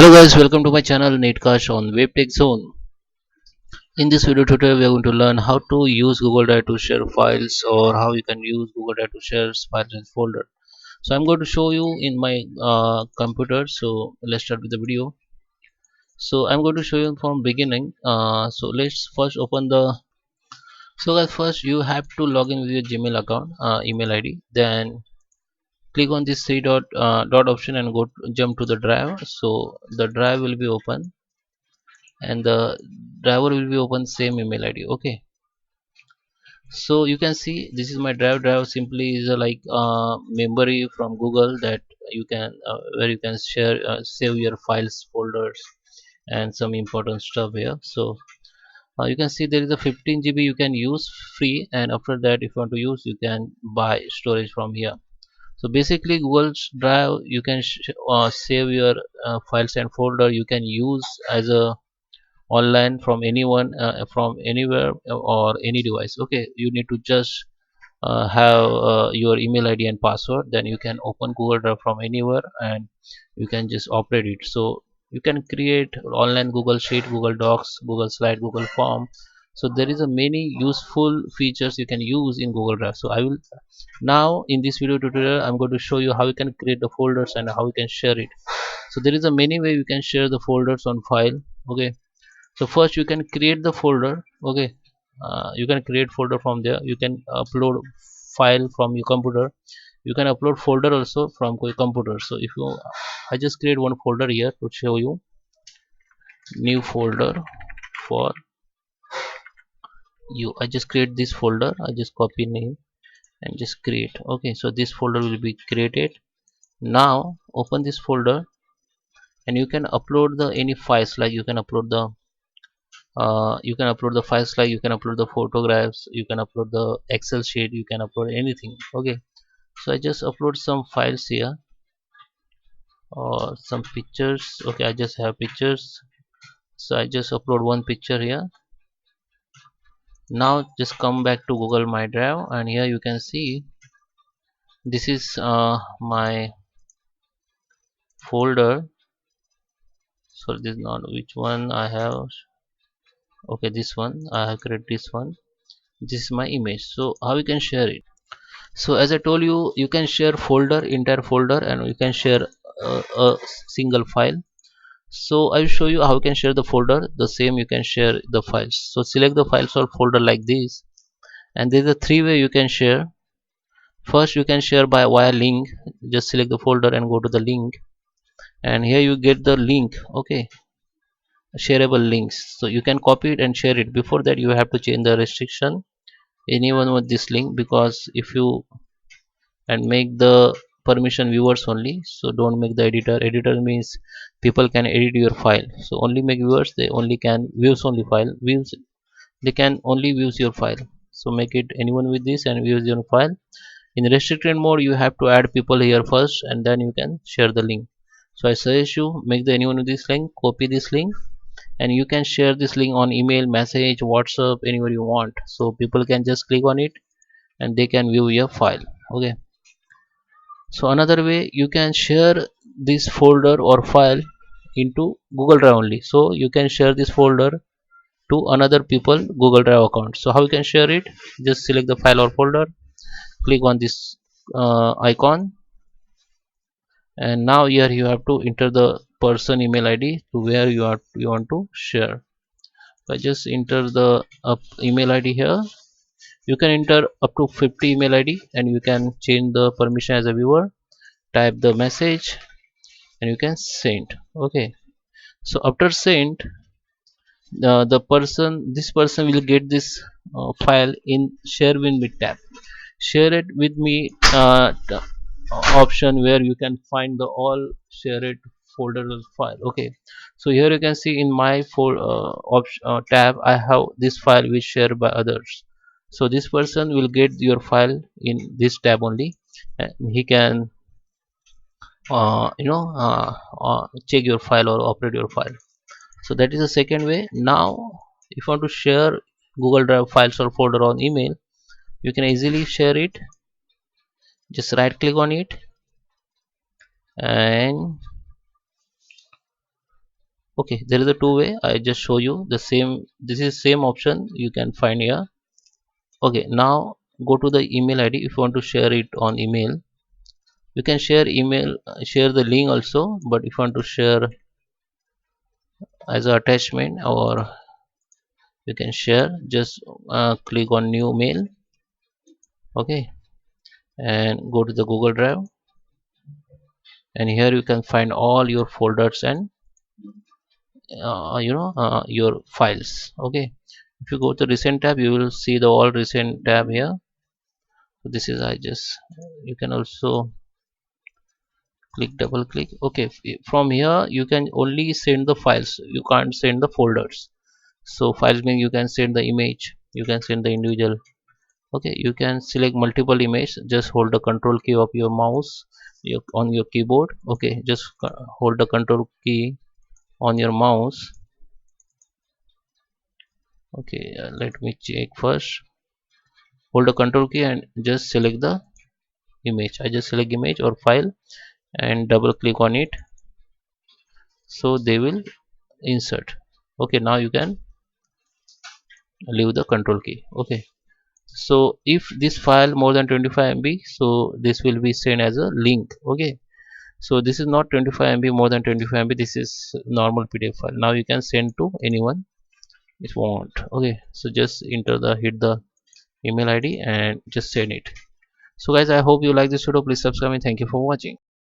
Hello guys, welcome to my channel Netcast on Web Tech Zone. In this video tutorial, we are going to learn how to use Google Drive to share files, or how you can use Google Drive to share files and folder. So I'm going to show you in my computer. So let's start with the video. So I'm going to show you from beginning. So let's first open the. So guys, first you have to log in with your Gmail account, email ID. Then click on this three dot option and jump to the drive. So the drive will be open and the driver will be open same email id. Okay, so you can see this is my drive simply is a like memory from Google that you can where you can share save your files, folders and some important stuff here. So you can see there is a 15 GB you can use free, and after that if you want to use you can buy storage from here. So basically Google's drive you can save your files and folder you can use as a online from anyone from anywhere or any device. Okay, you need to just have your email id and password, then you can open Google Drive from anywhere and you can just operate it. So you can create online Google Sheet, Google Docs, Google Slide, Google Form. So there is a many useful features you can use in Google Drive. So I will now in this video tutorial I'm going to show you how you can create the folders and how you can share it. So there is a many way you can share the folders on file. Okay, so first you can create the folder. Okay, you can create folder from there. You can upload file from your computer. You can upload folder also from your computer. So if you I just create one folder here to show you. New folder for you. I just create this folder. I just copy name and just create. Okay, so this folder will be created. Now open this folder and you can upload the any files, like you can upload the files, like you can upload the photographs, you can upload the Excel sheet, you can upload anything. Okay, so I just upload some files here or some pictures. Okay, I just have pictures, so I just upload one picture here. Now just come back to Google My Drive and here you can see this is my folder. So this is not which one I have. Okay, this one I have created, this one. This is my image. So how you can share it? So as I told you, you can share folder, entire folder, and you can share a single file. So I will show you how you can share the folder. The same you can share the files. So select the files or folder like this, and there is a three way you can share. First you can share by via link. Just select the folder and go to the link, and here you get the link. Okay, shareable links. So you can copy it and share it. Before that you have to change the restriction anyone with this link, because if you and make the permission viewers only, so don't make the editor means people can edit your file. So only make viewers, they only can views only file views, they can only views your file. So make it anyone with this and views your file. In restricted mode you have to add people here first and then you can share the link. So I suggest you make the anyone with this link, copy this link, and you can share this link on email, message, WhatsApp, anywhere you want, so people can just click on it and they can view your file. Okay, so another way you can share this folder or file into Google Drive only. So you can share this folder to another people Google Drive account. So how you can share it? Just select the file or folder, click on this icon, and now here you have to enter the person email ID to where you want to share. So I just enter the email ID here. You can enter up to 50 email ID and you can change the permission as a viewer, type the message and you can send. Okay, so after send, this person will get this file in share with me tab. Share it with me option where you can find the all share it folder file. Okay, so here you can see in my tab I have this file which shared by others. So this person will get your file in this tab only, and he can check your file or operate your file. So that is the second way. Now if you want to share Google Drive files or folder on email, you can easily share it. Just right click on it and Okay, there is a two way. I just show you the same. This is same option you can find here. Okay, now go to the email ID. If you want to share it on email, you can share email, share the link also. But if you want to share as a attachment, or you can share, just click on new mail. Okay, and go to the Google Drive, and here you can find all your folders and your files. Okay, if you go to recent tab, you will see the all recent tab here. So this is, I just, you can also click, double click. Okay, from here you can only send the files, you can't send the folders. So files mean you can send the image, you can send the individual. Okay, you can select multiple image, just hold the control key of your mouse, on your keyboard. Okay, just hold the control key on your mouse. Okay, let me check first. Hold the control key and just select the image. I just select image or file and double click on it, so they will insert. Okay, now you can leave the control key. Okay, so if this file more than 25 MB, so this will be sent as a link. Okay, so this is not 25 MB, more than 25 MB, this is normal PDF file. Now you can send to anyone if you want. Okay, so just enter the, hit the email ID and just send it. So guys, I hope you like this video. Please subscribe and thank you for watching.